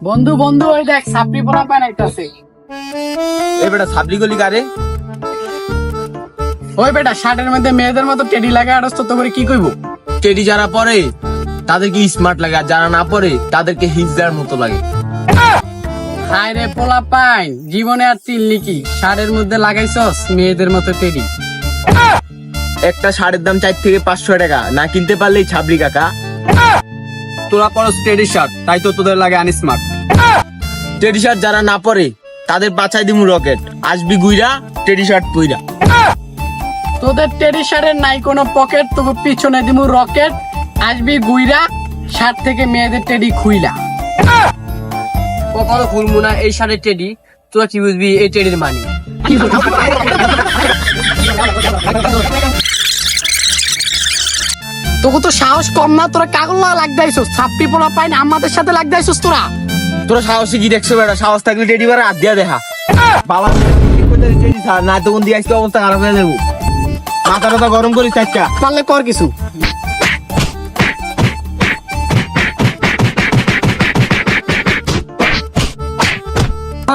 বন্ধু বন্ধু ওই দেখ সাপড়ি পোলা পায় নাইতাছে। এই বেটা সাবলি গলি কারে? ওই বেটা শার্টের মধ্যে মেয়েদের মতো টেডি লাগায় আড়স তো করে কি কইব? টেডি যারা পরে তাদেরকে স্মার্ট লাগে, আর যারা না পরে তাদেরকে হিজদার মতো লাগে। হায় রে পোলা পাইন, জীবনে আর চিল্লি কি শার্টের মধ্যে লাগাইছস মেয়েদের মতো টেডি। একটা শার্টের দাম 4 থেকে 500 টাকা, না কিনতে পারলেই ছাবলি কাকা। তোরা পরস টেডি শার্ট, তাই তো তোদের লাগে আনস্মার্ট। টেডি শার্ট যারা না পরে তাদের বাছাই দিমু রকেট, আসবি গুইরা টেডি শার্ট পইরা। তোদের টেডি শার্টের নাই কোনো পকেট, তোকে পিছনে দিমু রকেট, আসবি গুইরা শার্ট থেকে মেয়েদের টেডি খুইলা। কখনো খুলবো না এই শার্টের টেডি, তোরা কি বুঝবি এই টেডির মানি। তোকে তো সাহস কম না, তোরা কাগল্লা লাগদাইছস, ছাপড়ি পোলা পাইন আমাদের সাথে লাগদাইছস তোরা। তোরা সাহসী কি দেখছো বেটা? সাহস থাকলে টেডি বারে হাত দিয়া দেখা। বাবা টেডি ছাড় না, তখন দিয়ে আজকে অবস্থা খারাপ হয়ে যাবো। মাথা টাথা গরম করিস চারটা। পারলে কর কিছু।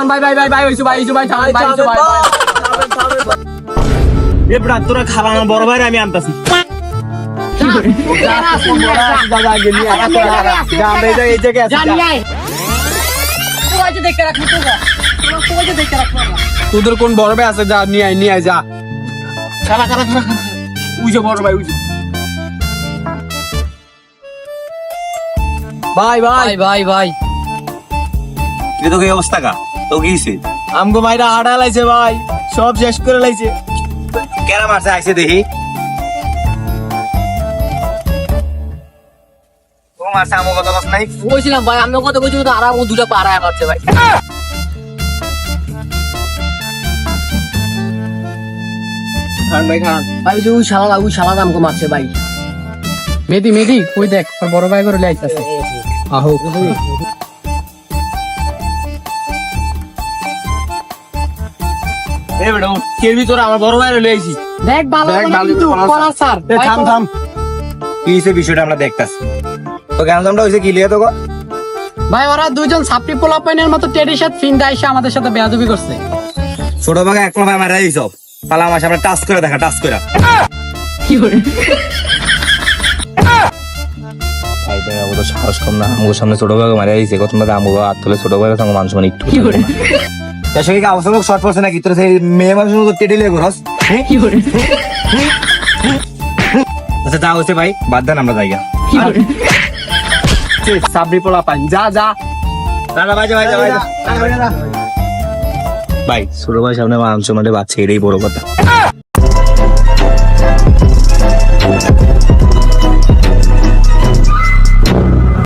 ভাই ভাই ভাই ভাই হইছো ভাই হইছো ভাই থামেন ভাই হইছো ভাই। এ বেটা তোরা খাবা না, বড় ভাইরে আমি আনতাছি। তোদের কোন বড় ভাই আছে? যা নিয়ে আয়, নিয়ে আয় যা। উইজো বড় ভাই উইজো। ভাই ভাই ভাই ভাই তো কি অবস্থা কা? তো কি হইছে? আমগো মাইরা আড়া লাইছে ভাই, সব শেষ করে লাইছে। কেরা মারছে আইছে দেখি। ও মারছে আমগো কথা বস নাই। বলছিলাম ভাই আমি কত কইছি তো আরাম দুটা পাড়া আছে ভাই। খান ভাই খান। ভাই যে ওই শালা আমকে মারছে ভাই। মেদি মেদি কই দেখ তোর বড় ভাই করে লাইতাছে। আহো এ বেটা কেবি তোরা আমার বড় ভাইরে লইছি। দেখ ভালো দেখ ভালো কিন্তু ভালো কলার স্যার। এ থাম থাম। কি হইছে বিষয়টা আমরা দেখতাছি। তো কেন দামটা হইছে কি লিয়ে তো গো? ভাই ওরা দুজন ছাপড়ি পোলা পাইনের মতো টেডি শার্ট ফিন্দা এসে আমাদের সাথে বেয়াদবি করছে। ছোট ভাগে এক ভাই মারা দিছব। পালা আমার সামনে টাচ করে দেখা, টাচ করে। ভাই ভাই আমাকে তো সাহস কম না, আমাকে সামনে ছোট ভাগে মারা দিয়েছে, কত না আমাকে হাত তুলে ছোট ভাগে সঙ্গে মানুষ মানে একটু এর সঙ্গে কি অবস্থা লোক শর্ট পড়ছে নাকি? তোর সেই মেয়ে মানুষের মতো টেডি লিয়ে ঘোরাস। আচ্ছা যা হইছে ভাই বাদ দেন, আমরা জায়গা সাবরি পোলা পাইন, যা যা। দাদা ভাই ভাই ভাই ভাই ছোট ভাই সামনে মানুষ মানে বাচ্চা, এটাই বড় কথা।